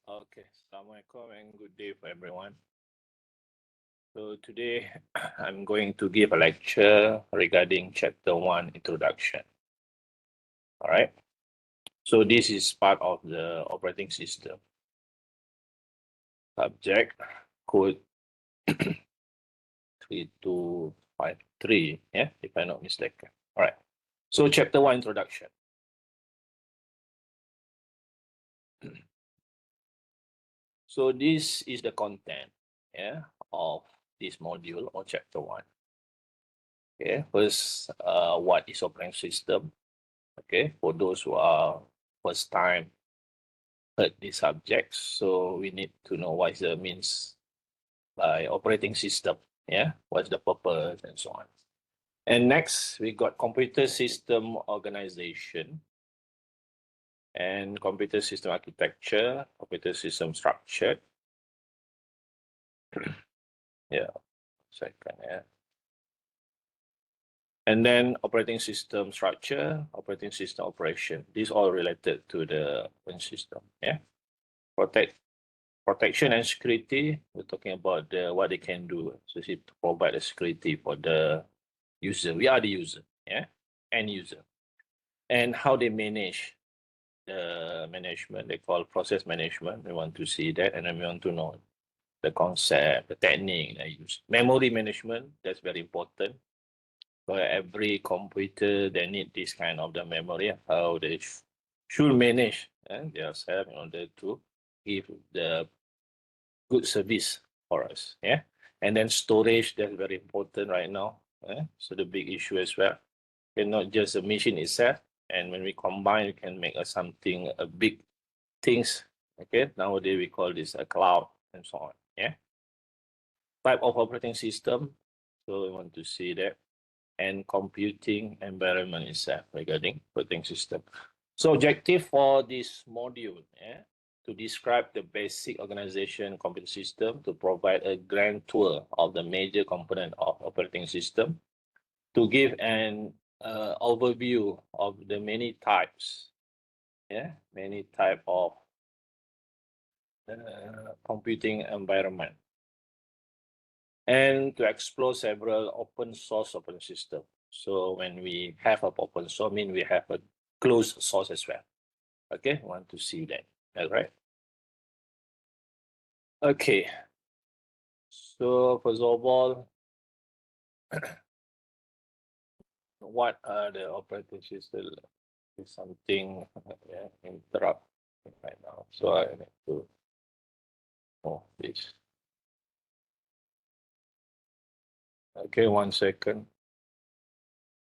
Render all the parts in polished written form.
Okay, Assalamualaikum and good day for everyone. So today I'm going to give a lecture regarding Chapter 1 Introduction. All right. So this is part of the operating system. Subject code 3253, yeah, if I'm not mistaken. All right. So Chapter 1 Introduction. So this is the content, yeah, of this module or Chapter 1. Okay, first, what is operating system? Okay, for those who are first time heard the subject, so we need to know what is the means by operating system. Yeah, what's the purpose and so on. And next, we got computer system organization and computer system architecture, computer system structure. Yeah, second, yeah. And then operating system structure, operating system operation. These all related to the operating system. Yeah, protection and security. We're talking about what they can do, especially to provide the security for the user. We are the user, yeah, end user, and how they manage the management. They call process management. We want to see that, and then we want to know the concept, the technique they use. Memory management. That's very important. For every computer, they need this kind of the memory, how they should manage themselves in order to give the good service for us. Yeah. And then storage, that's very important right now. So the big issue as well. And not just the machine itself. And when we combine, we can make something a big things. Okay. Nowadays we call this a cloud and so on. Yeah. Type of operating system. So we want to see that. And computing environment itself regarding operating system. So objective for this module, to describe the basic organization computer system, to provide a grand tour of the major component of operating system, to give an overview of the many types, many type of computing environment, and to explore several open source operating system. So when we have a open source, mean we have a closed source as well. Okay, want to see that. All right. Okay. So first of all, what are the operating system? Is something interrupt right now. So I need to this. Okay, 1 second.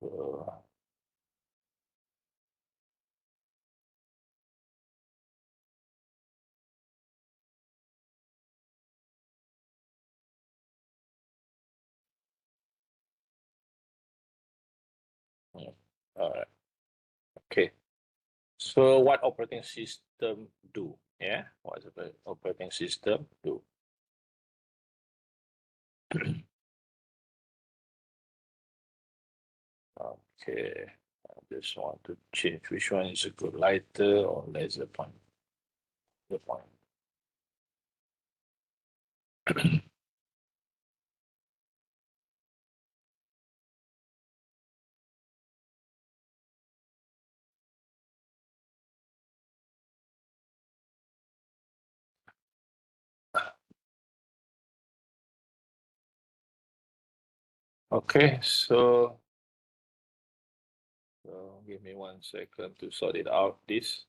So, all right. Okay. So what operating system do? Yeah, what does the operating system do? Okay, I just want to change which one is a good, lighter or laser point. The point. Okay, so give me 1 second to sort it out. This.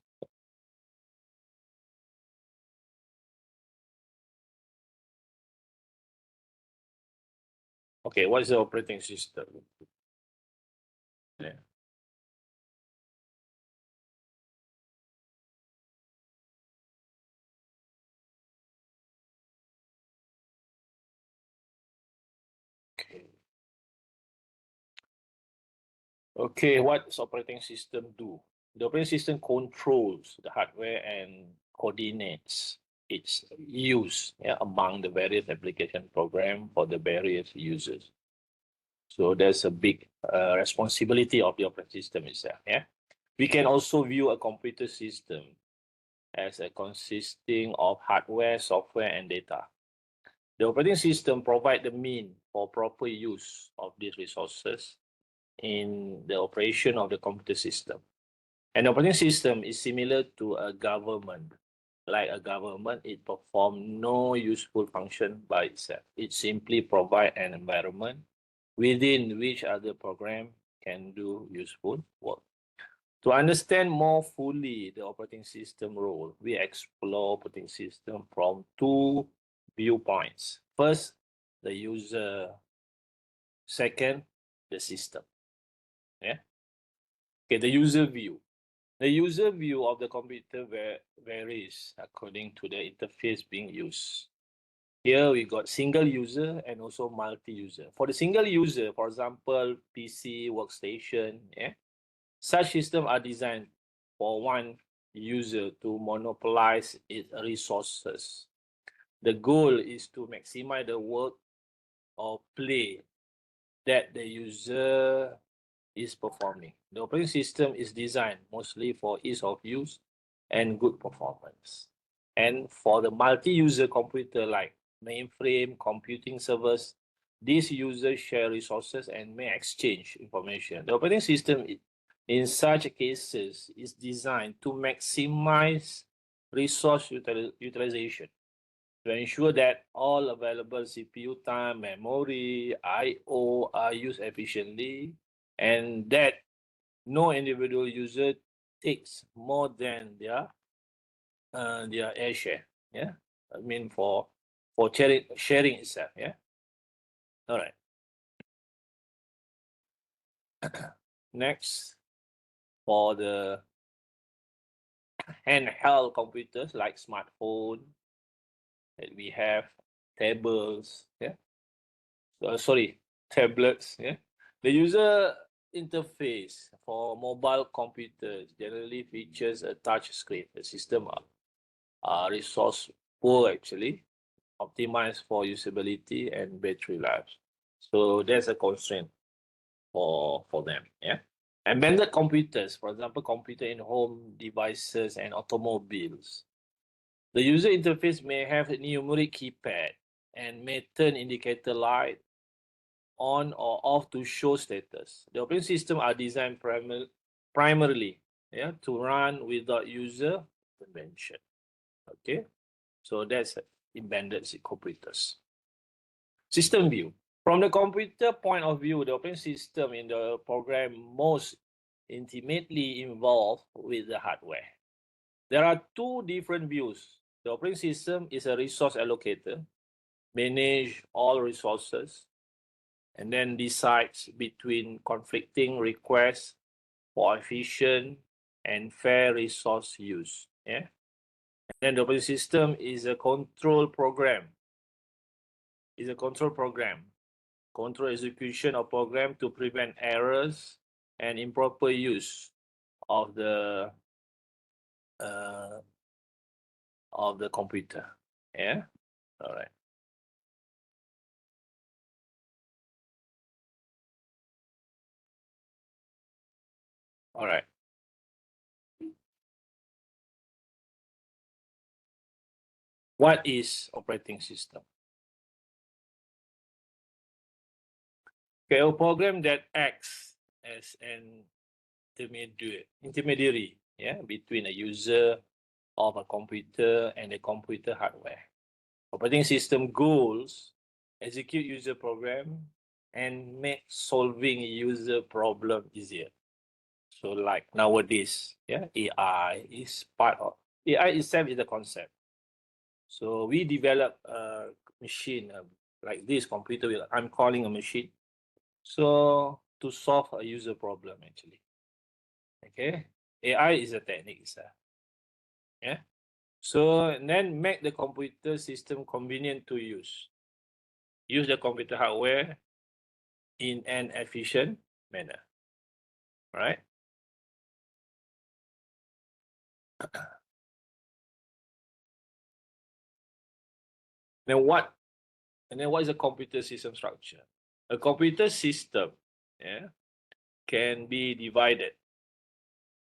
Okay, what is the operating system? Yeah. Okay. Okay, what does operating system do? The operating system controls the hardware and coordinates its use among the various application program for the various users. So there's a big responsibility of the operating system itself. Yeah, we can also view a computer system as a consisting of hardware, software, and data. The operating system provides the mean for proper use of these resources in the operation of the computer system. An operating system is similar to a government. Like a government, it performs no useful function by itself. It simply provides an environment within which other programs can do useful work. To understand more fully the operating system role, we explore operating system from two viewpoints. First, the user. Second, the system. Yeah. Okay, the user view. The user view of the computer varies according to the interface being used. Here we got single user and also multi-user. For the single user, for example, PC, workstation, yeah, such systems are designed for one user to monopolize its resources. The goal is to maximize the work or play that the user is performing. The operating system is designed mostly for ease of use and good performance. And for the multi-user computer like mainframe, computing servers, these users share resources and may exchange information. The operating system in such cases is designed to maximize resource utilization to ensure that all available CPU time, memory, I/O are used efficiently, and that no individual user takes more than their air share. Yeah, I mean for sharing itself. Yeah. All right. Next, for the handheld computers like smartphone that we have, tablets. Yeah. Sorry, tablets. Yeah. The user interface for mobile computers generally features a touch screen. The system are resource poor actually, optimized for usability and battery life. So there's a constraint for them. Yeah. Embedded computers, for example, computer in home devices and automobiles. The user interface may have a numeric keypad and may turn indicator light on or off to show status. The operating system are designed primarily to run without user intervention. Okay, so that's embedded computers. System view. From the computer point of view, the operating system in the program most intimately involved with the hardware. There are two different views. The operating system is a resource allocator, manage all resources, and then decides between conflicting requests for efficient and fair resource use. Yeah. And then the operating system is a control program. Control execution of program to prevent errors and improper use of the computer. Yeah. All right. All right. What is operating system? Okay, a program that acts as an intermediary, between a user of a computer and the computer hardware. Operating system goals execute user program and make solving user problem easier. So like nowadays, AI is part of AI itself is the concept. So we develop a machine like this computer. I'm calling a machine. So to solve a user problem actually. Okay, AI is a technique itself. Yeah. So then make the computer system convenient to use. Use the computer hardware in an efficient manner. Right? Then what? And then what is a computer system structure? A computer system, can be divided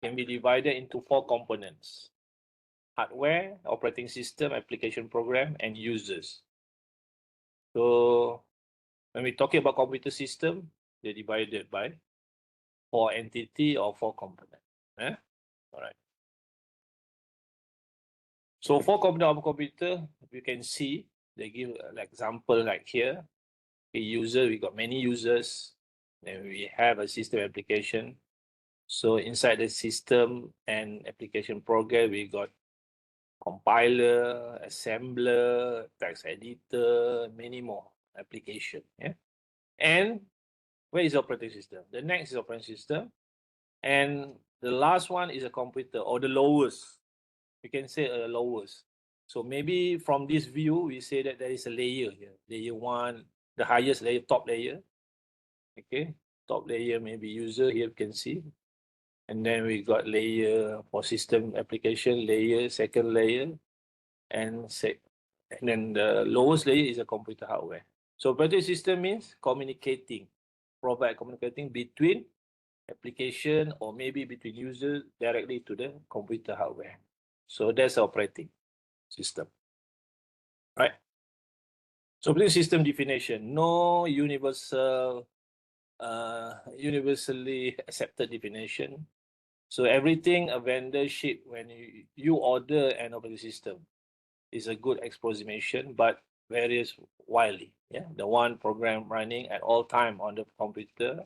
into four components: hardware, operating system, application program, and users. So when we're talking about computer system, they're divided by 4 entity or 4 components. All right. So for computer, you can see they give an example like here. A user, we got many users. Then we have a system application. So inside the system and application program, we got compiler, assembler, text editor, many more application. Yeah. And where is operating system? The next is operating system. And the last one is a computer, or the lowest. We can say a lowest. So maybe from this view, we say that there is a layer here. Layer 1, the highest layer, top layer. Okay, top layer maybe user, here you can see. And then we got layer for system application, layer, second layer, and then the lowest layer is a computer hardware. So operating system means communicating between application or maybe between users directly to the computer hardware. So that's operating system, right? So operating system definition, no universally accepted definition. So everything a vendor ship when you order an operating system is a good approximation, but varies widely. Yeah, the one program running at all time on the computer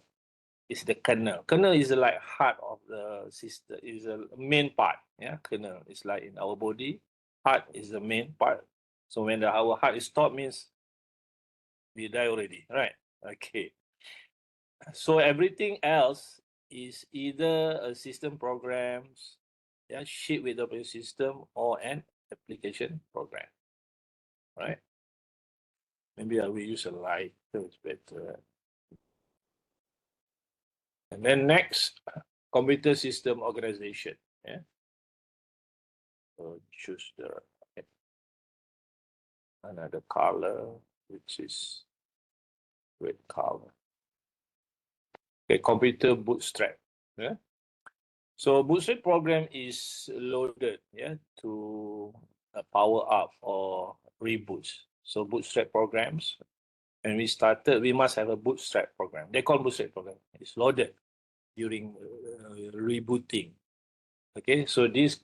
is the kernel. Kernel is like heart of the system, is a main part. Yeah, kernel is like in our body. Heart is the main part. So when our heart is stopped, means we die already, right? Okay. So everything else is either a system programs, yeah, shipped with the operating system or an application program, right? Maybe I will use a light, so it's better. And then next, computer system organization. Yeah. So choose the another color, which is red color. Okay, computer bootstrap. Yeah. So bootstrap program is loaded, yeah, to power up or reboots. So bootstrap programs, when we started, we must have a bootstrap program. They call bootstrap program. It's loaded during rebooting. Okay, so this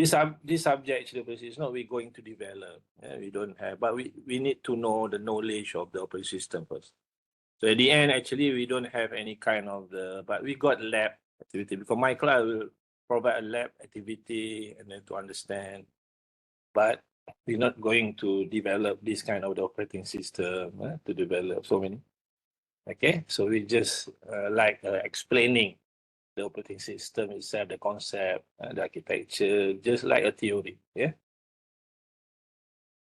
subject is not we going to develop. We don't have, but we need to know the knowledge of the operating system first. So at the end, actually, we don't have any kind of but we got lab activity. Because my class will provide a lab activity and then to understand. But we're not going to develop this kind of the operating system to develop so many. Okay, so we just explaining the operating system itself, the concept, the architecture, just like a theory. Yeah.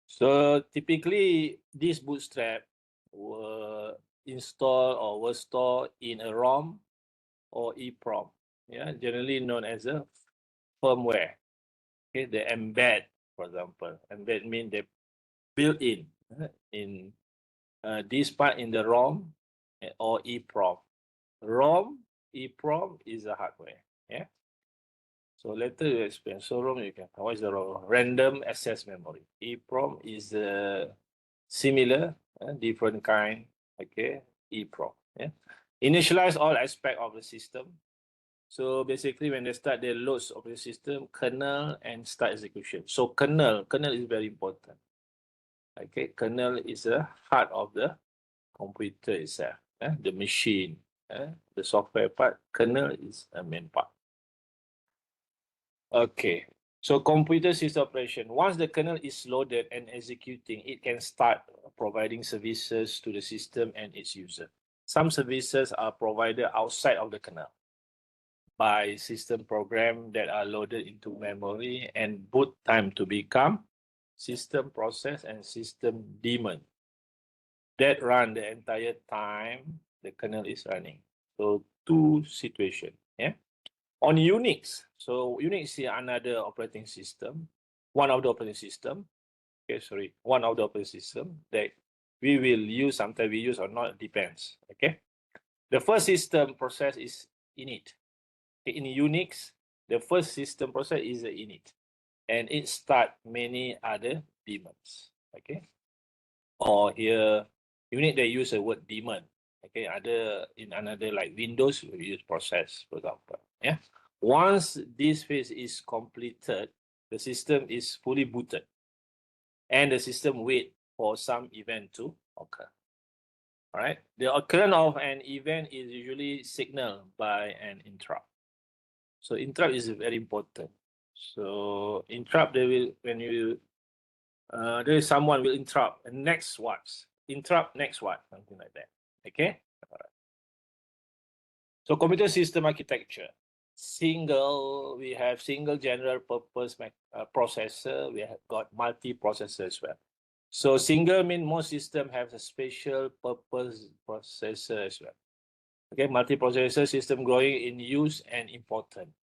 So typically, this bootstrap were installed or were stored in a ROM or EEPROM. Yeah, generally known as a firmware. Okay, they embed, for example, embed means they built in this part in the ROM or EEPROM. ROM, EEPROM is a hardware. Yeah. So later you explain. So ROM, you can. What is the ROM? Random access memory. EEPROM is similar, different kind. Okay, EEPROM. Yeah. Initialize all aspect of the system. So basically, when they start, they load of the system, kernel, and start execution. So kernel is very important. Okay, kernel is the heart of the computer itself. The machine, the software part. Kernel is a main part. Okay, so computer system operation. Once the kernel is loaded and executing, it can start providing services to the system and its user. Some services are provided outside of the kernel by system program that are loaded into memory and boot time to become system process and system daemon that run the entire time the kernel is running. So two situations. Yeah. On Unix, so Unix is another operating system, one of the operating system. Okay, sorry, one of the operating system that we will use, sometimes we use or not, depends. Okay. The first system process is init. Okay, in Unix, the first system process is the init. and it start many other daemons. Okay, or here unit they use the word daemon. Okay, in another like Windows we use process, for example. Yeah, once this phase is completed, the system is fully booted, and the system wait for some event to occur. All right, the occurrence of an event is usually signaled by an interrupt. So interrupt is very important. So interrupt, they will, when you there is someone will interrupt, and next what? Interrupt, next what? Something like that. Okay. All right. So computer system architecture. We have single general purpose processor. We have got multi-processor as well. So single means most system have a special purpose processor as well. Okay, multi-processor system growing in use and important.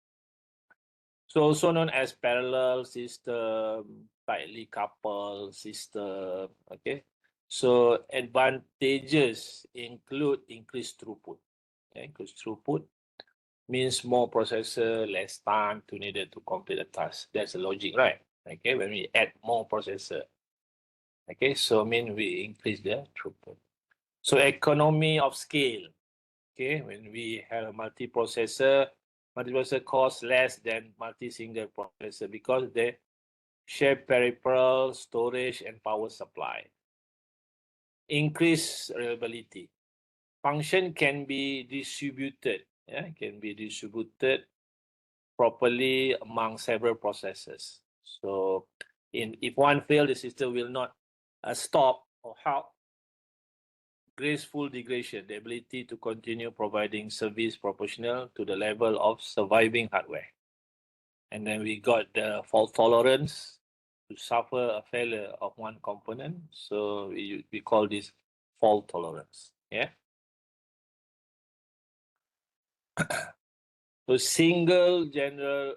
So also known as parallel system, tightly coupled system. Okay, so advantages include increased throughput. Okay? Increased throughput means more processor, less time to needed to complete the task. That's the logic, right? Okay, when we add more processor. Okay, so mean we increase the throughput. So economy of scale. Okay, when we have a multiprocessor costs less than multi-single processor because they share peripheral, storage, and power supply. Increase reliability. Function can be distributed. Yeah, can be distributed properly among several processors. So, if one fails, the system will not stop or halt. Graceful degradation, the ability to continue providing service proportional to the level of surviving hardware. And then we got the fault tolerance to suffer a failure of one component. So we call this fault tolerance. Yeah. So single general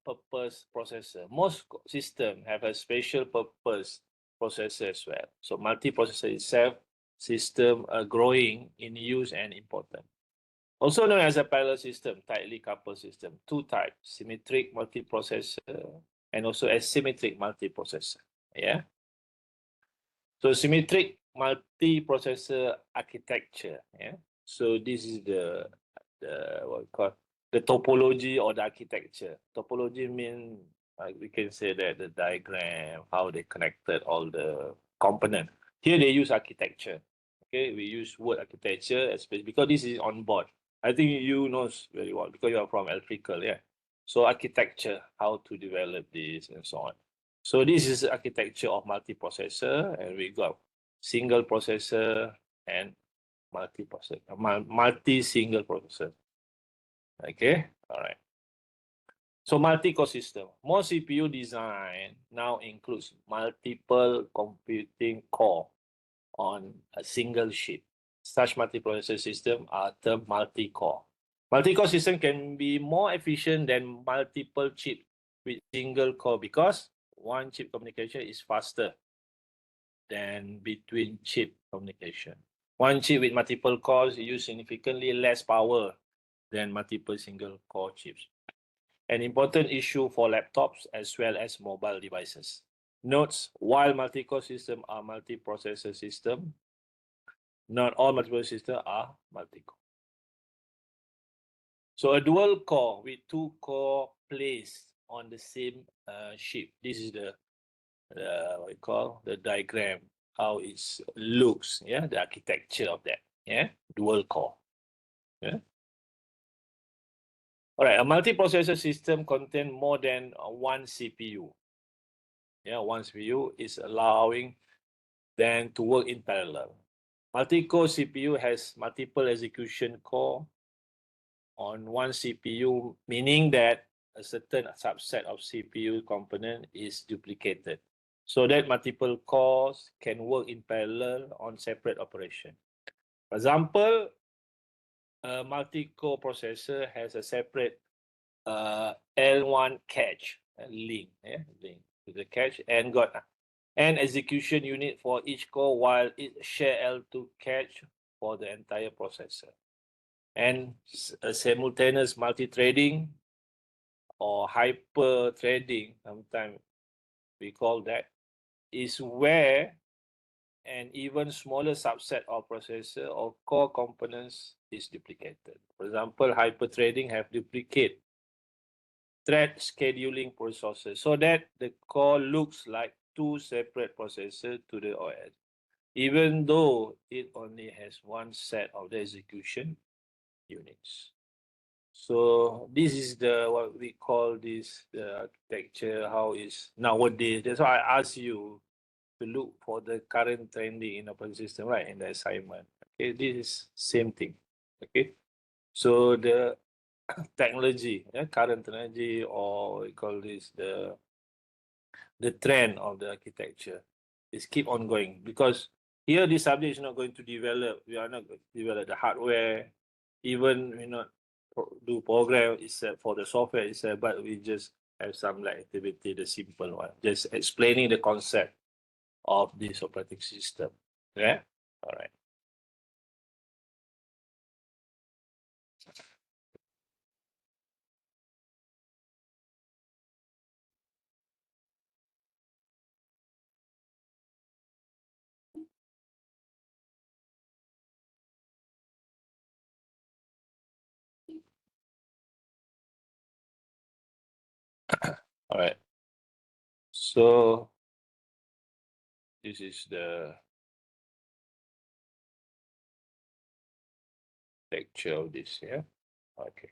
purpose processor. Most systems have a special purpose processor as well. So multiprocessor itself system are growing in use and important. Also known as a parallel system, tightly coupled system. Two types, symmetric multiprocessor and also asymmetric multiprocessor. Yeah. So symmetric multiprocessor architecture. Yeah. So this is the what we call the topology or the architecture. Topology means we can say that the diagram, how they connected all the components. Here they use architecture. Okay, we use word architecture, especially because this is on board. I think you know very well because you are from electrical, yeah. So architecture, how to develop this and so on. So this is architecture of multiprocessor, and we got single processor and multi-single processor. Okay, all right. So multi-core system. Most CPU design now includes multiple computing core on a single chip. Such multiprocessor system are termed multi-core. Multi-core system can be more efficient than multiple chip with single core because one chip communication is faster than between chip communication. One chip with multiple cores use significantly less power than multiple single core chips. An important issue for laptops as well as mobile devices. Notes, while multi-core systems are multiprocessor system, not all multiple systems are multi-core. So a dual core with two core placed on the same chip. This is the what we call the diagram, how it looks, yeah, the architecture of that, yeah, dual core. Yeah. All right, a multiprocessor system contains more than one CPU. Yeah, one CPU is allowing them to work in parallel. Multi-core CPU has multiple execution core on one CPU, meaning that a certain subset of CPU component is duplicated, so that multiple cores can work in parallel on separate operation. For example, a multi-core processor has a separate L1 cache, link to the cache, and got an execution unit for each core, while it share L2 cache for the entire processor. And a simultaneous multi-threading or hyper-threading, sometimes we call that, is where an even smaller subset of processor or core components is duplicated. For example, hyperthreading have duplicate thread scheduling processors so that the core looks like two separate processors to the OS, even though it only has one set of the execution units. So this is the what we call this the architecture, how is nowadays. That's why I asked you to look for the current trending in operating system, right? In the assignment. Okay, this is same thing. Okay. So the technology, current technology, or we call this the trend of the architecture is keep on going, because here this subject is not going to develop. We are not going to develop the hardware, even we not do program itself for the software itself, but we just have some like activity, the simple one, just explaining the concept of this operating system. Yeah. All right. All right. So this is the lecture of this. Yeah. Okay.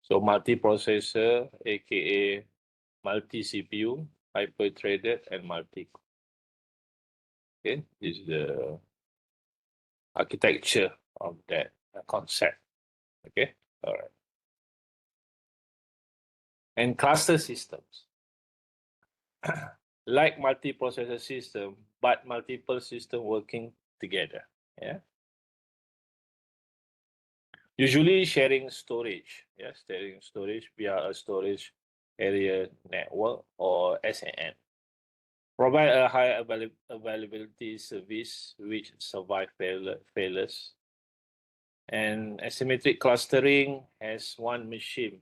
So multiprocessor, aka multi CPU, hyper-threaded, and multi. Okay, this is the architecture of that concept. Okay, all right. And cluster systems, like multiprocessor system, but multiple system working together. Yeah. Usually sharing storage. Yes, sharing storage via a storage area network or SAN. Provide a high availability service which survive failures. And asymmetric clustering has one machine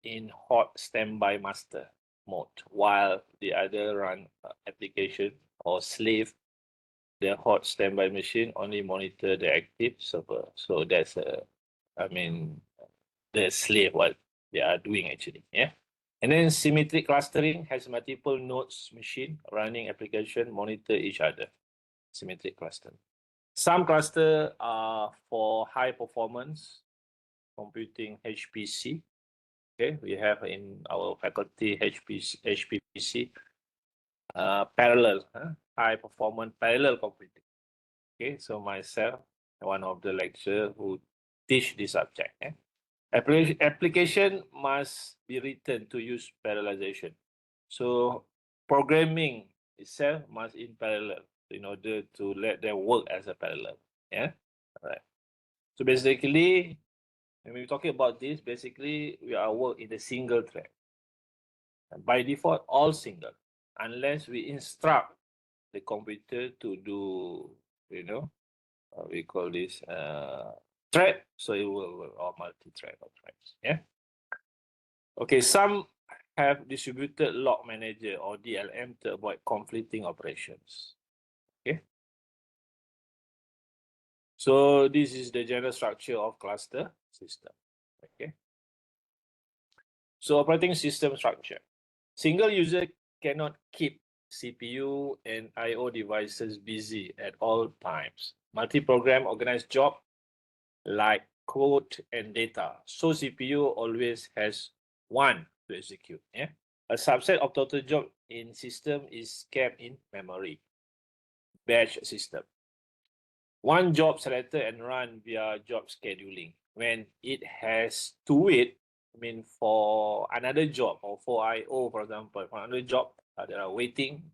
in hot standby master mode, while the other run application or slave the hot standby machine only monitor the active server. So that's I mean, the slave what they are doing actually. Yeah. And then symmetric clustering has multiple nodes machine running application monitor each other. Symmetric clustering. Some cluster are for high performance computing HPC. Okay, we have in our faculty HPC parallel, high performance parallel computing. Okay, so myself, one of the lecturer who teach this subject. Application must be written to use parallelization. So programming itself must in parallel in order to let them work as a parallel. Yeah, all right. So basically, when we're talking about this, basically we are work in a single thread. And by default, all single, unless we instruct the computer to do, we call this thread, so it will or multi-thread or threads. Yeah. Okay, some have distributed log manager or DLM to avoid conflicting operations. Okay. So this is the general structure of cluster system. Okay. So operating system structure. Single user cannot keep CPU and I/O devices busy at all times. Multi-program organized job like code and data. So CPU always has one to execute. Yeah. A subset of total job in system is kept in memory. Batch system. One job selected and run via job scheduling. When it has to wait, I mean for another job or for I/O, for example, for another job that are waiting.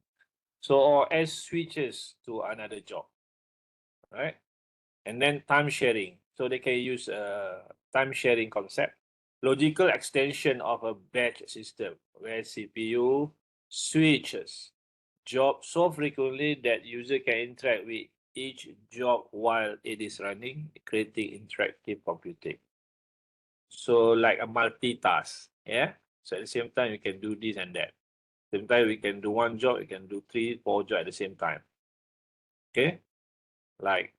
So or as switches to another job, right? And then time sharing. So they can use a time sharing concept. Logical extension of a batch system where CPU switches job so frequently that user can interact with each job while it is running, creating interactive computing. So like a multitask, yeah. So at the same time, you can do this and that. Sometimes we can do one job, we can do 3, 4 jobs at the same time. Okay, like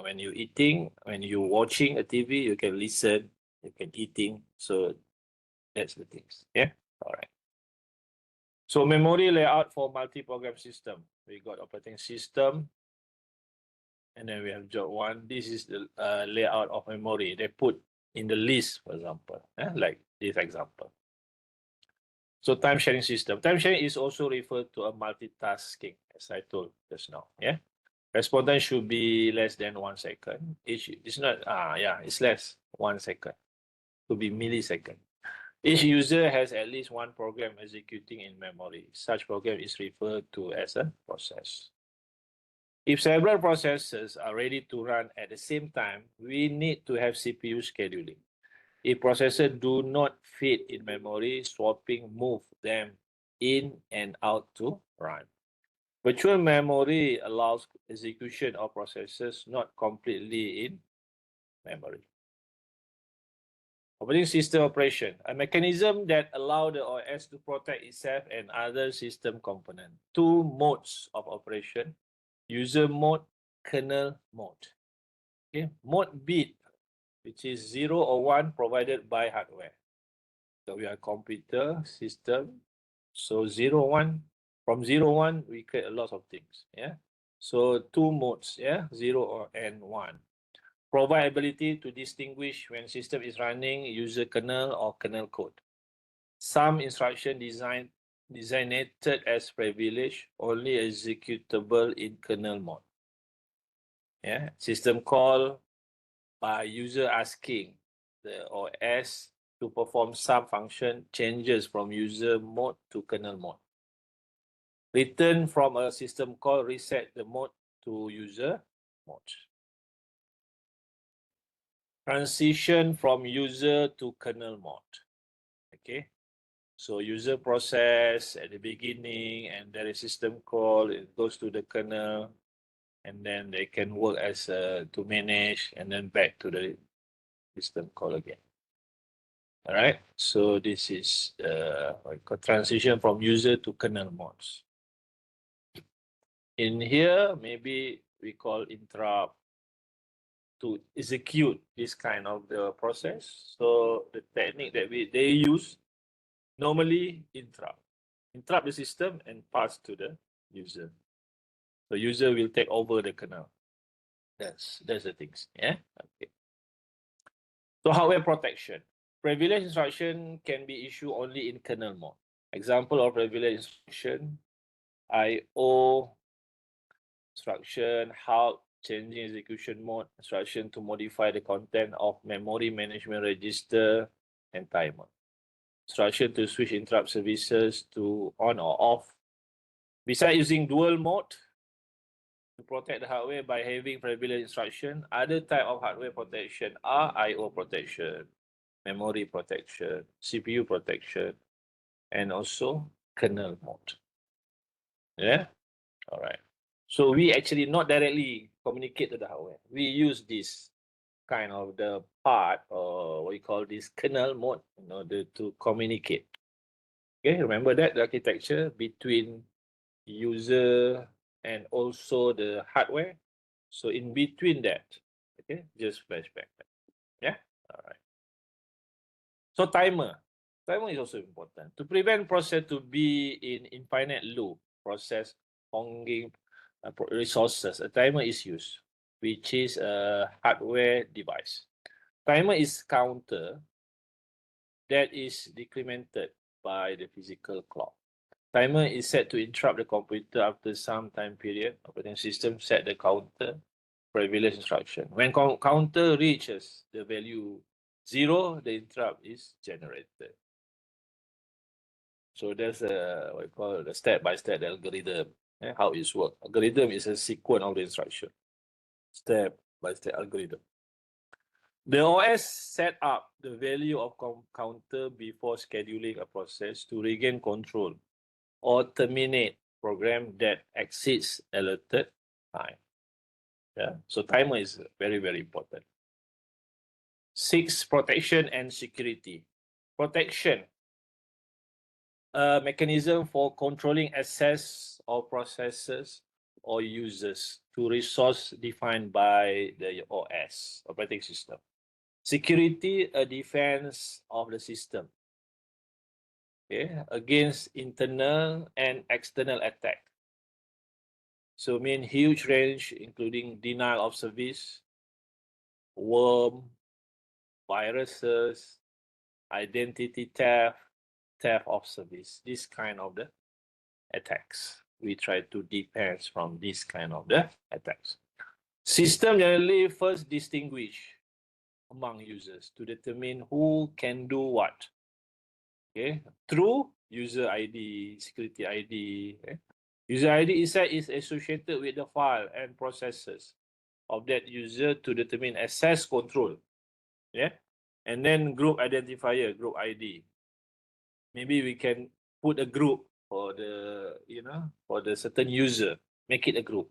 when you're eating, when you're watching a TV, you can listen, you can eating. So that's the things. Yeah, all right. So memory layout for multi-program system. We got operating system, and then we have job one. This is the layout of memory. They put in the list, for example, like this example. So time sharing system. Time sharing is also referred to a multitasking, as I told just now. Yeah. Response should be less than 1 second. It's not, it's less 1 second. Could be millisecond. Each user has at least one program executing in memory. Such program is referred to as a process. If several processes are ready to run at the same time, we need to have CPU scheduling. If processors do not fit in memory, swapping move them in and out to run. Virtual memory allows execution of processes not completely in memory. Operating system operation, a mechanism that allows the OS to protect itself and other system components. 2 modes of operation, user mode, kernel mode. Okay, mode bit, which is 0 or 1 provided by hardware. So we are computer system. So 0, 1, from 0, 1, we create a lot of things. Yeah. So 2 modes, 0 and 1. Provide ability to distinguish when system is running user kernel or kernel code. Some instruction designated as privileged, only executable in kernel mode. Yeah. System call by user asking the OS to perform some function changes from user mode to kernel mode. Return from a system call, reset the mode to user mode. Transition from user to kernel mode. Okay, so user process at the beginning, and there is system call, it goes to the kernel, and then they can work as to manage, and then back to the system call again. All right, so this is transition from user to kernel modes. In here, maybe we call interrupt to execute this kind of the process. So the technique that they use, normally interrupt the system and pass to the user. So user will take over the kernel. That's the things. Yeah. Okay. So hardware protection. Privilege instruction can be issued only in kernel mode. Example of privilege instruction: IO instruction, halt, changing execution mode, instruction to modify the content of memory management register and timer. Instruction to switch interrupt services to on or off. Besides using dual mode to protect the hardware by having privilege instruction, other type of hardware protection are IO protection, memory protection, CPU protection, and also kernel mode. Yeah, all right. So we actually not directly communicate to the hardware. We use this kind of the part, or what you call this kernel mode, in order to communicate. Okay, remember that the architecture between user and also the hardware. So in between that, okay, just flashback. Yeah, all right. So timer is also important to prevent process to be in infinite loop process hogging resources. A timer is used, which is a hardware device. Timer is counter that is decremented by the physical clock. Timer is set to interrupt the computer after some time period. Operating system set the counter privilege instruction. When counter reaches the value 0, the interrupt is generated. So there's a what you call the step-by-step algorithm. How it works. Algorithm is a sequence of the instruction. Step-by-step algorithm. The OS set up the value of counter before scheduling a process to regain control or terminate program that exceeds allotted time. Yeah, so timer is very, very important. 6, protection and security. Protection. a mechanism for controlling access of processes or users to resource defined by the OS, operating system. Security, a defense of the system, okay, against internal and external attack. So mean huge range, including denial of service, worm, viruses, identity theft, theft of service, this kind of the attacks. We try to defend from this kind of the attacks. System generally first distinguish among users to determine who can do what. Okay, through user ID, security ID. Okay? User ID inside is associated with the file and processes of that user to determine access control. Yeah, and then group identifier, group ID. Maybe we can put a group for the for the certain user, make it a group.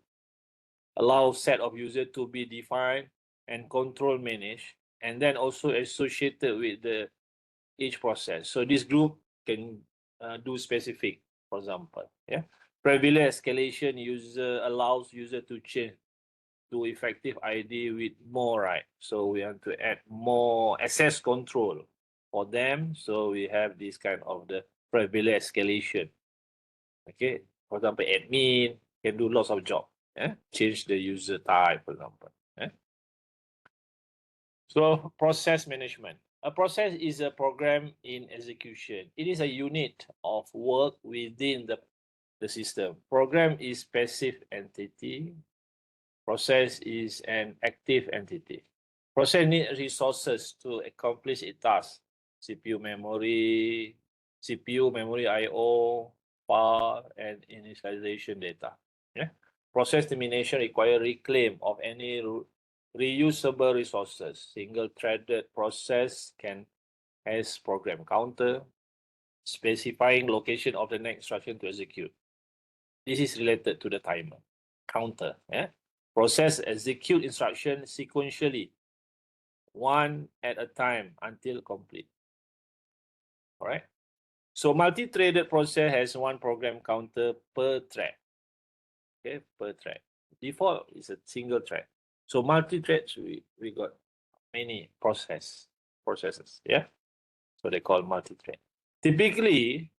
Allow set of user to be defined and control managed, and then also associated with the each process. So this group can do specific, for example. Yeah, privilege escalation user allows user to change to effective ID with more right. So we want to add more access control for them. So we have this kind of the privilege escalation. Okay, for example, admin can do lots of job. Yeah, change the user type, for example. Yeah? So process management. A process is a program in execution. It is a unit of work within the system. Program is passive entity. Process is an active entity. Process needs resources to accomplish its task. CPU memory, I/O, file, and initialization data. Yeah. Process termination require reclaim of any reusable resources. Single-threaded process can has program counter, specifying location of the next instruction to execute. This is related to the timer counter. Yeah? Process execute instruction sequentially, one at a time until complete. All right. So multi-threaded process has one program counter per thread. Okay, per thread. Default is a single thread. So multi-threads, we got many processes. Yeah. So they call multi-thread. Typically,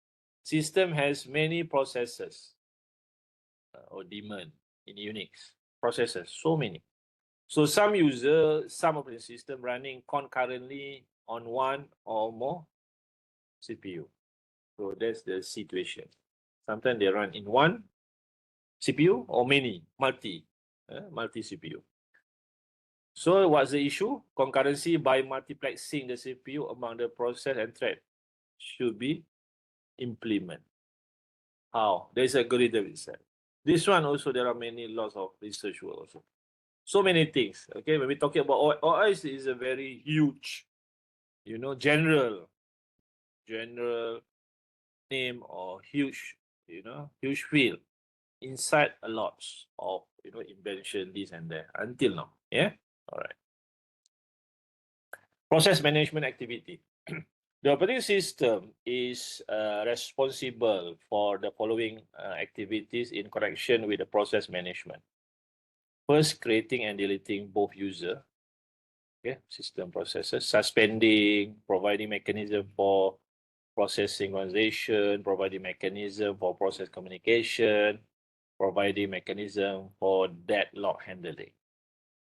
system has many processes or daemon in Unix. Processes, so many. So some operating system running concurrently on one or more CPU. So that's the situation. Sometimes they run in one CPU or many, multi CPU. So what's the issue? Concurrency by multiplexing the CPU among the process and thread should be implemented. How? There's a algorithm itself. This one also, there are lots of research work also. So many things. Okay, when we're talking about OS is a very huge, general name or huge, huge field inside a lot of invention, this and that until now. Yeah. All right. Process management activity. The operating system is responsible for the following activities in connection with the process management. First, creating and deleting both user, okay, system processes, suspending, providing mechanism for process synchronization, providing mechanism for process communication, providing mechanism for deadlock handling.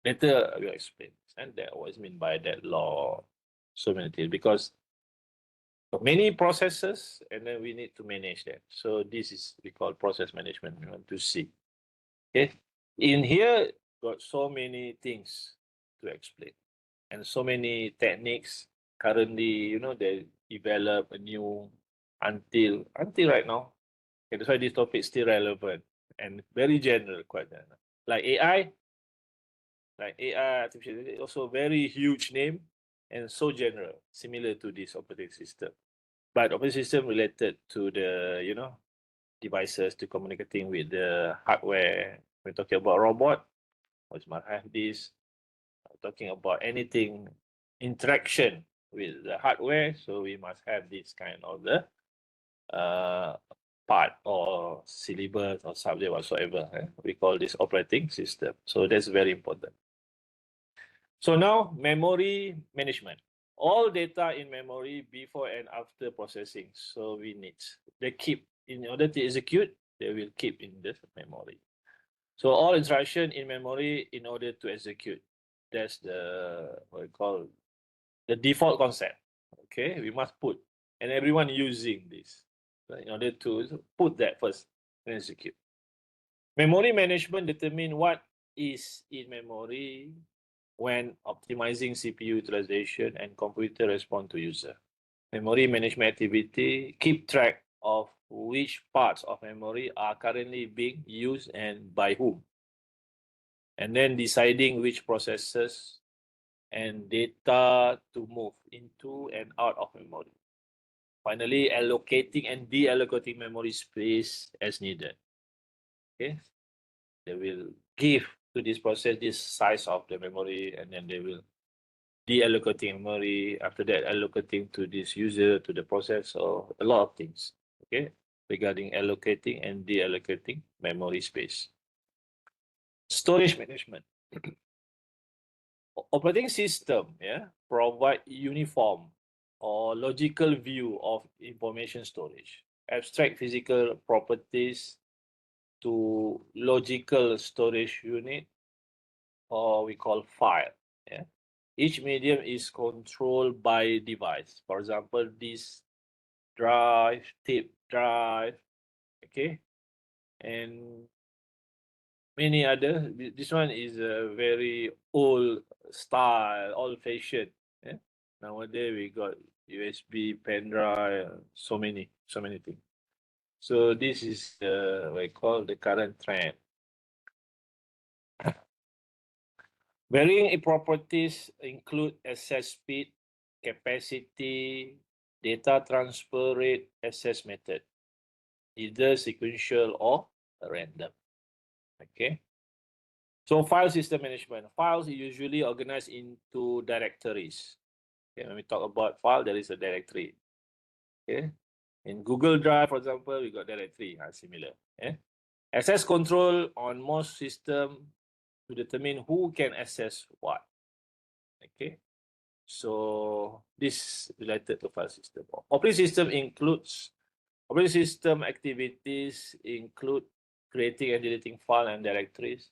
Later, I will explain. And that what is meant by deadlock, so many things, because many processes, and then we need to manage that. So this is we call process management. We want to see. Okay, in here got so many things to explain, and so many techniques. Currently, they develop a new until right now. Okay, that's why this topic is still relevant and very general, quite general. Like AI, artificial intelligence, also very huge name and so general, similar to this operating system. But operating system related to the devices to communicating with the hardware. We're talking about robot, we must have this. Talking about anything interaction with the hardware, so we must have this kind of the part or syllabus or subject whatsoever. We call this operating system. So that's very important. So now memory management. All data in memory before and after processing. So we need, they keep, in order to execute, they will keep in the memory. So all instruction in memory in order to execute. That's the, what we call, the default concept. Okay, we must put, and everyone using this in order to put that first and execute. Memory management determine what is in memory when optimizing CPU utilization and computer response to user. Memory management activity keep track of which parts of memory are currently being used and by whom. And then deciding which processes and data to move into and out of memory. Finally, allocating and deallocating memory space as needed. Okay, they will give to this process this size of the memory, and then they will deallocating memory. After that, allocating to this user, to the process, or a lot of things. Okay, regarding allocating and deallocating memory space. Storage management. Operating system, provide uniform or logical view of information storage. Abstract physical properties to logical storage unit, or we call file. Yeah. Each medium is controlled by device. For example, this drive, tape drive, okay, and many other. This one is a very old style, old fashioned. Yeah? Nowadays we got USB, pen drive, so many things. So this is what I call the current trend. Varying properties include access speed, capacity, data transfer rate, access method, either sequential or random. Okay. So file system management. Files are usually organized into directories. Okay, when we talk about file, there is a directory. Okay. In Google Drive, for example, we got directory, similar. Yeah. Access control on most systems to determine who can access what. Okay. So this related to file system. Operating system activities include creating and deleting file and directories,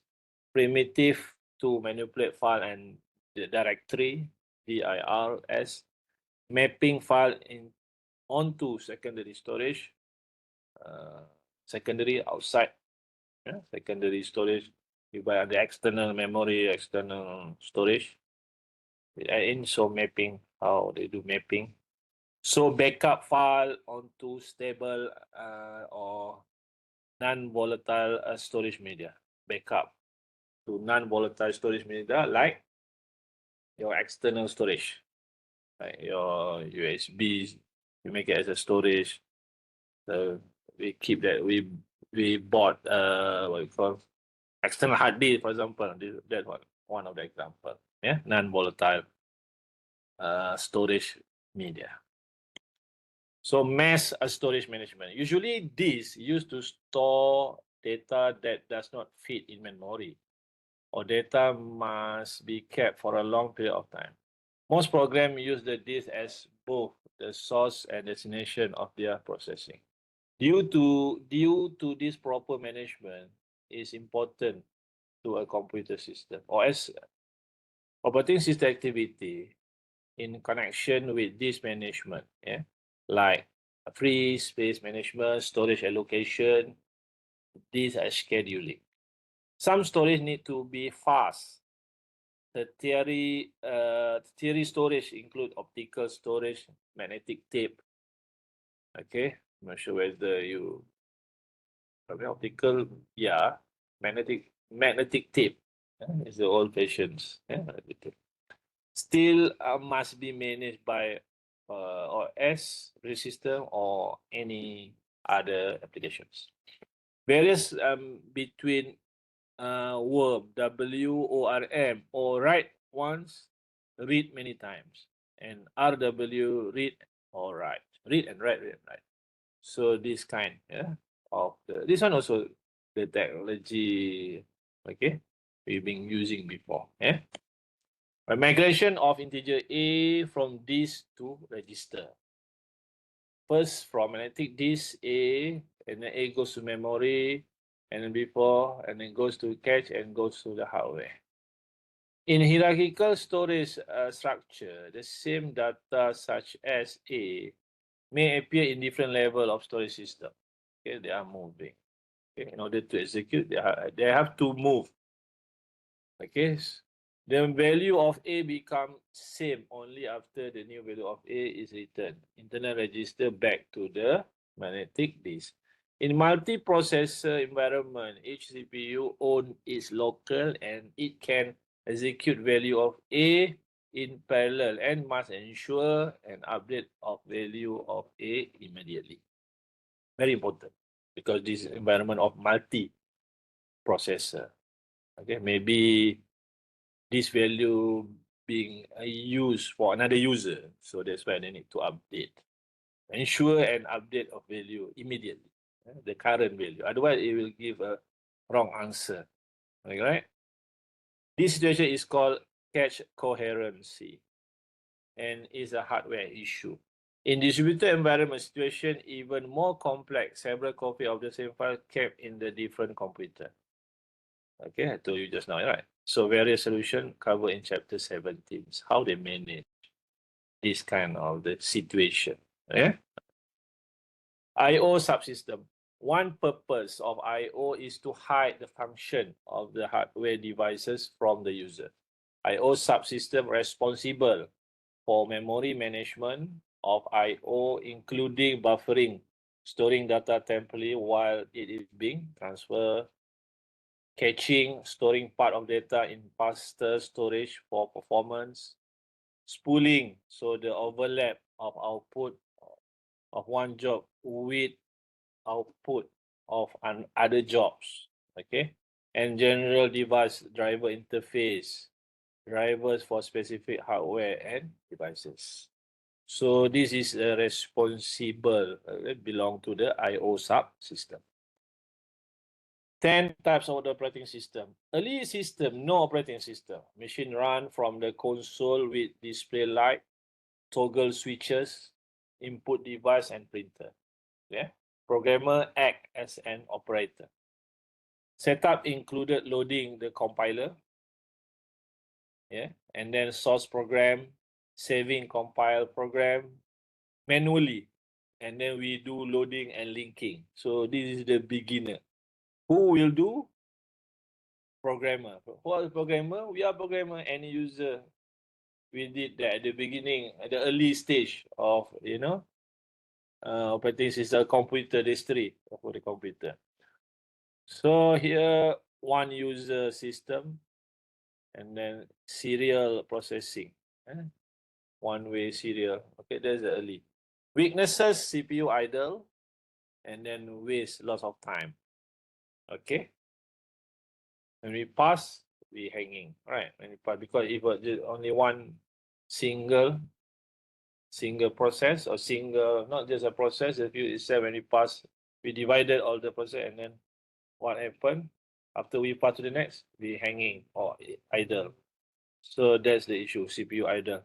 primitive to manipulate file and the directory, DIRS, mapping file onto secondary storage, secondary outside, secondary storage, you buy the external memory, external storage. And so mapping, how they do mapping. So backup file onto stable or non-volatile storage media. Backup to non-volatile storage media like your external storage, like your USB. You make it as a storage. So we keep that. We bought what we call external hard disk, for example. That's one of the example. Yeah, non-volatile storage media. So mass storage management. Usually this used to store data that does not fit in memory, or data must be kept for a long period of time. Most programs use the disk as both the source and destination of their processing. Due to this proper management is important to a computer system, or as operating system activity in connection with this management, like free space management, storage allocation, these are scheduling. Some storage need to be fast. The theory storage include optical storage, magnetic tape. Okay, I'm not sure whether you optical, magnetic tape is the old fashioned. Still must be managed by or as system or any other applications. Various between WORM or write once, read many times, and RW read or write, read and write. So this kind, of this one also the technology, okay, we've been using before, A migration of integer A from disk to register. First from magnetic disk A, and then A goes to memory, and then and then goes to cache and goes to the hardware. In hierarchical storage structure, the same data such as A may appear in different level of storage system. Okay, they are moving. Okay, in order to execute, they have to move. Okay, the value of A become same only after the new value of A is returned. Internal register back to the magnetic disk. In multiprocessor environment, each CPU owns its local and it can execute value of A in parallel and must ensure an update of value of A immediately. Very important because this environment of multi-processor. Okay, maybe this value being used for another user. So that's why they need to update. Ensure an update of value immediately, the current value. Otherwise, it will give a wrong answer. All right? This situation is called cache coherency and is a hardware issue. In distributed environment situation, even more complex, several copies of the same file kept in the different computer. Okay, I told you just now, right? So various solutions covered in chapter 17, how they manage this kind of the situation. Yeah. I/O subsystem. One purpose of I/O is to hide the function of the hardware devices from the user. I/O subsystem responsible for memory management of I/O, including buffering, storing data temporarily while it is being transferred, caching, storing part of data in faster storage for performance, spooling, so the overlap of output of one job with output of other jobs, okay, and general device driver interface, drivers for specific hardware and devices. So this is responsible, belong to the I/O subsystem. 10 types of the operating system. Early system, no operating system. Machine run from the console with display light, toggle switches, input device, and printer. Yeah. Programmer act as an operator. Setup included loading the compiler, and then source program, saving compile program manually, and then we do loading and linking. So this is the beginner. Who will do? Programmer. Who is programmer? We are programmer and user. We did that at the beginning, at the early stage of operating system, computer history for the computer. So here, one user system, and then serial processing, one-way serial. Okay, that's the early. Weaknesses: CPU idle, and then waste, loss of time. Okay. When we pass, we hanging, right? When we pass, because if only one single process or single, not just a process, if you itself when we pass, we divided all the process, and then what happened after we pass to the next, we hanging or idle. So that's the issue, CPU idle.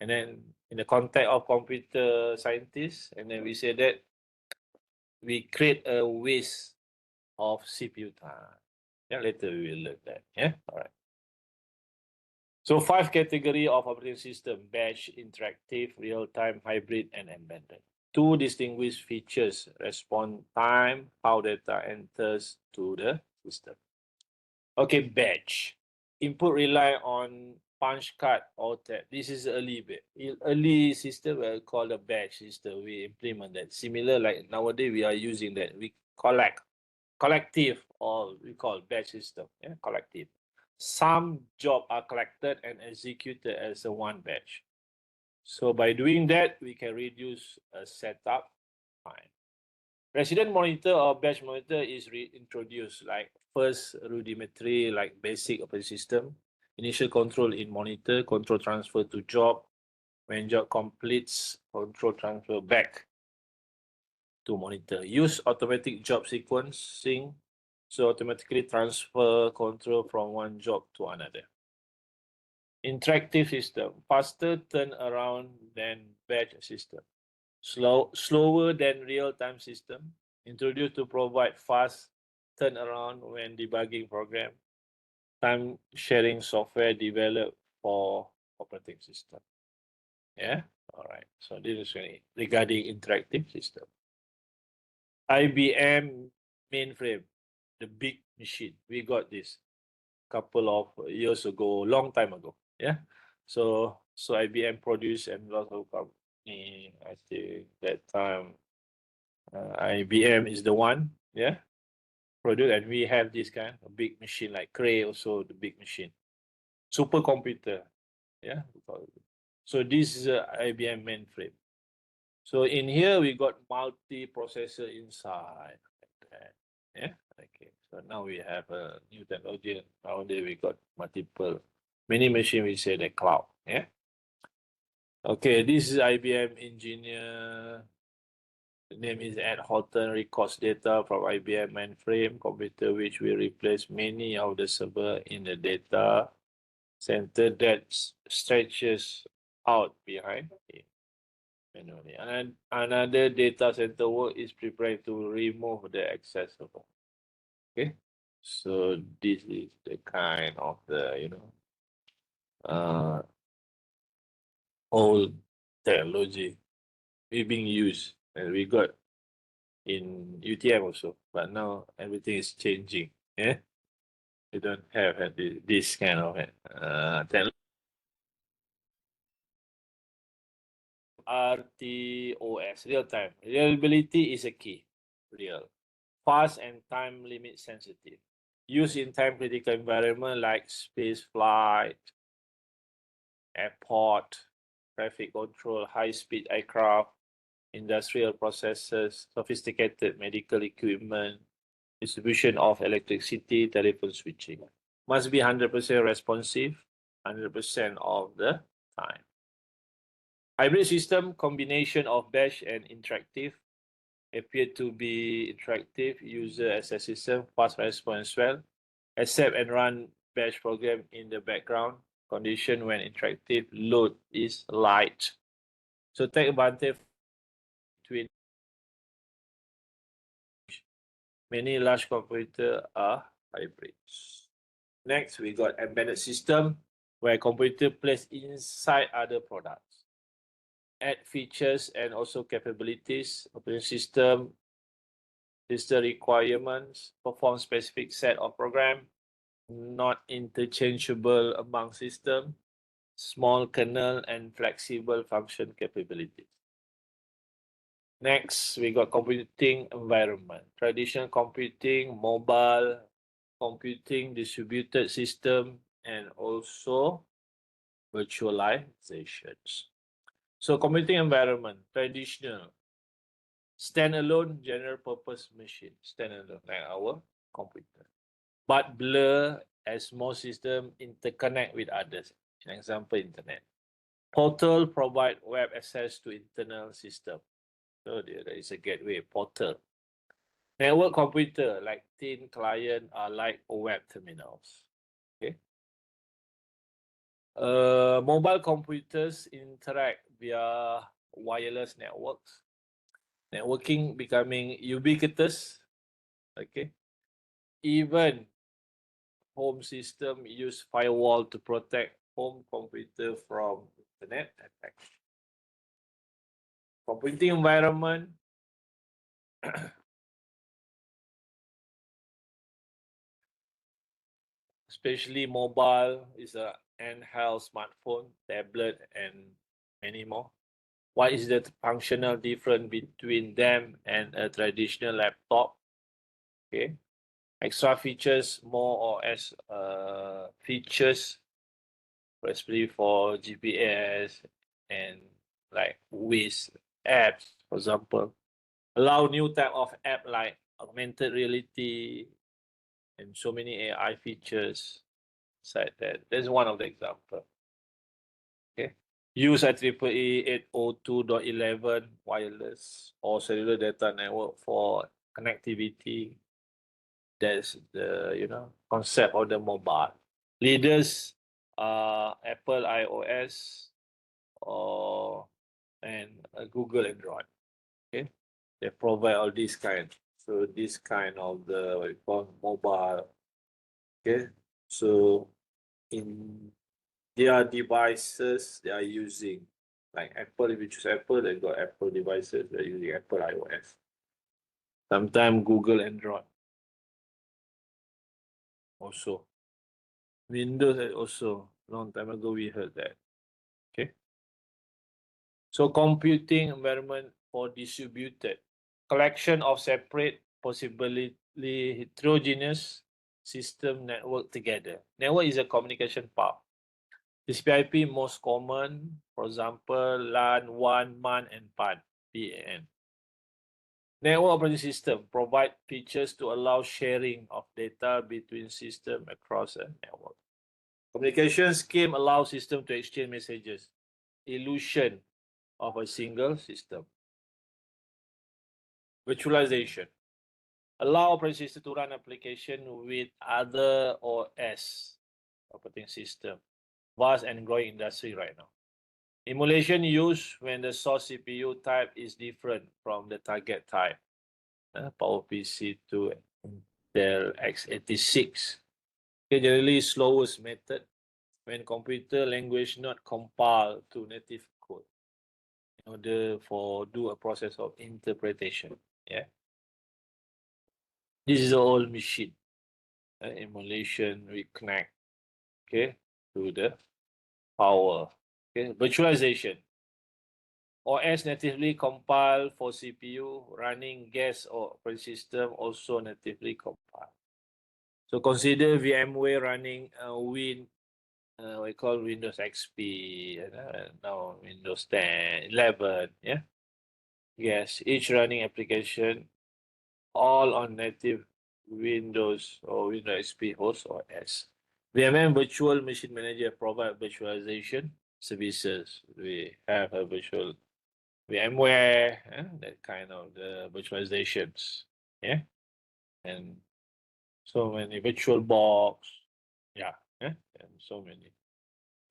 And then in the context of computer scientists, and then we say that we create a waste of CPU time. Yeah, later we will learn that. Yeah, all right. So 5 category of operating system: batch, interactive, real-time, hybrid, and embedded. 2 distinguished features: response time, how data enters to the system. Okay, batch. Input rely on punch card or tab. This is early system we call the batch system. We implement that. Similar like nowadays we are using that. We collective, or we call batch system. Yeah, collective. Some jobs are collected and executed as a one batch. So by doing that, we can reduce a setup time. Resident monitor or batch monitor is reintroduced, like first rudimentary, like basic operating system, initial control in monitor, control transfer to job. When job completes, control transfer back. to monitor. Use automatic job sequencing, so automatically transfer control from one job to another. Interactive system, faster turnaround than batch system. Slower than real-time system, introduced to provide fast turnaround when debugging program. Time sharing software developed for operating system. Yeah, all right. So this is regarding interactive system. IBM mainframe, the big machine. We got this couple of years ago, long time ago. Yeah. So IBM produced and lots of company. I think that time IBM is the one. Yeah. Produce, and we have this kind of big machine like Cray, also the big machine. Supercomputer. Yeah. So this is a IBM mainframe. So in here we got multi-processor inside. Yeah. Okay. So now we have a new technology. Nowadays we got many machine. We say the cloud. Yeah. Okay. This is IBM engineer. The name is Ed Horton. Records data from IBM mainframe computer, which will replace many of the server in the data center that stretches out behind it manually. And another data center work is preparing to remove the accessible. Okay, so this is the kind of the old technology we being used, and we got in UTM also, but now everything is changing. Yeah, we don't have this kind of technology. RTOS, real time. Reliability is a key. Real. Fast and time limit sensitive. Used in time critical environment like space flight, airport, traffic control, high speed aircraft, industrial processes, sophisticated medical equipment, distribution of electricity, telephone switching. Must be 100% responsive 100% of the time. Hybrid system, combination of batch and interactive, appear to be interactive user access system, fast response as well, accept and run batch program in the background condition when interactive load is light. So take advantage between many large computer are hybrids. Next, we got embedded system, where computer placed inside other products. Add features and also capabilities. Operating system requirements, perform specific set of program, not interchangeable among system, small kernel and flexible function capabilities. Next, we got computing environment. Traditional computing, mobile computing, distributed system, and also virtualizations. So computing environment, traditional, standalone general purpose machine, standalone like our computer. But blur as more systems interconnect with others. An example, internet. Portal provide web access to internal system. So there is a gateway, portal. Network computer like thin client are like web terminals. Okay. Mobile computers interact via wireless networks. Networking becoming ubiquitous. Okay. Even home system use firewall to protect home computer from internet attacks. Computing environment, especially mobile, is a handheld smartphone, tablet, and many more. What is the functional difference between them and a traditional laptop? Okay, extra features, more or less features, especially for GPS and like with apps, for example, allow new type of app like augmented reality and so many AI features. That. That's one of the example. Okay. use IEEE 802.11 wireless or cellular data network for connectivity. That's the concept of the mobile. Leaders are Apple iOS or Google Android. Okay, they provide all these kind. So this kind of the what you call mobile. Okay, so in their devices they are using like Apple. If you choose Apple, they got Apple devices. They're using Apple iOS. Sometimes Google Android also. Windows also. Long time ago we heard that. Okay. So computing environment for distributed collection of separate, possibly heterogeneous system network together. Network is a communication part. TCP/IP most common, for example, LAN, WAN, MAN, and PAN, PAN. Network operating system provide features to allow sharing of data between systems across a network. Communication scheme allows system to exchange messages. Illusion of a single system. Virtualization allow operating system to run application with other OS operating system. Vast and growing industry right now. Emulation used when the source CPU type is different from the target type. PowerPC to Intel x86. Generally slowest method when computer language not compiled to native code in order for do a process of interpretation. Yeah. This is all machine. Emulation we connect to the power. Virtualization. OS natively compiled for CPU running guest or operating system also natively compiled. So consider VMware running we call Windows XP, now Windows 10, 11, yeah. Yes, each running application all on native Windows or Windows XP host OS. VMware Virtual Machine Manager provide virtualization services. We have a virtual VMware, that kind of the virtualizations, yeah, and so many virtual box, yeah, and so many.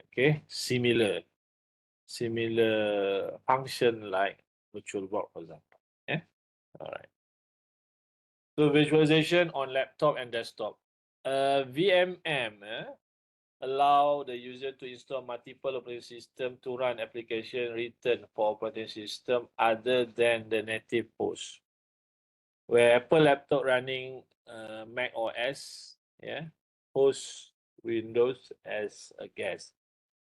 Okay, similar function like virtual box, for example. Yeah, all right. So visualization on laptop and desktop. VMM allow the user to install multiple operating system to run application written for operating system other than the native host. Where Apple laptop running Mac OS, yeah, host Windows as a guest.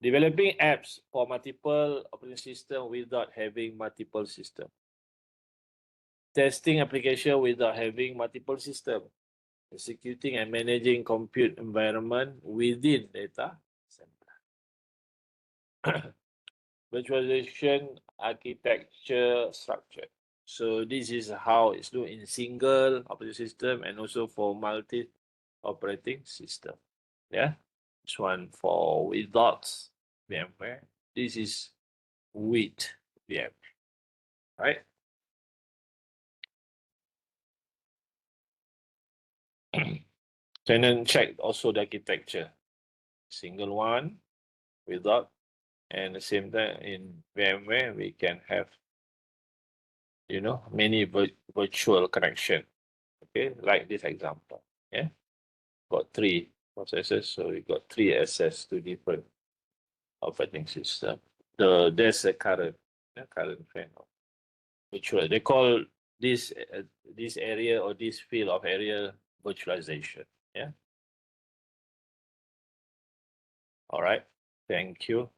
Developing apps for multiple operating system without having multiple system. Testing application without having multiple system. Executing and managing compute environment within data center. Virtualization architecture structure. So this is how it's done in single operating system and also for multi operating system. Yeah, this one for without VMware. This is with VMware, right? So and then check also the architecture. Single one without, and the same time in VMware we can have many virtual connection. Okay, like this example. Yeah, got 3 processors, so we got 3 access to different operating system. There's a current trend of virtual. They call this area or this field of area virtualization. Yeah. All right. Thank you.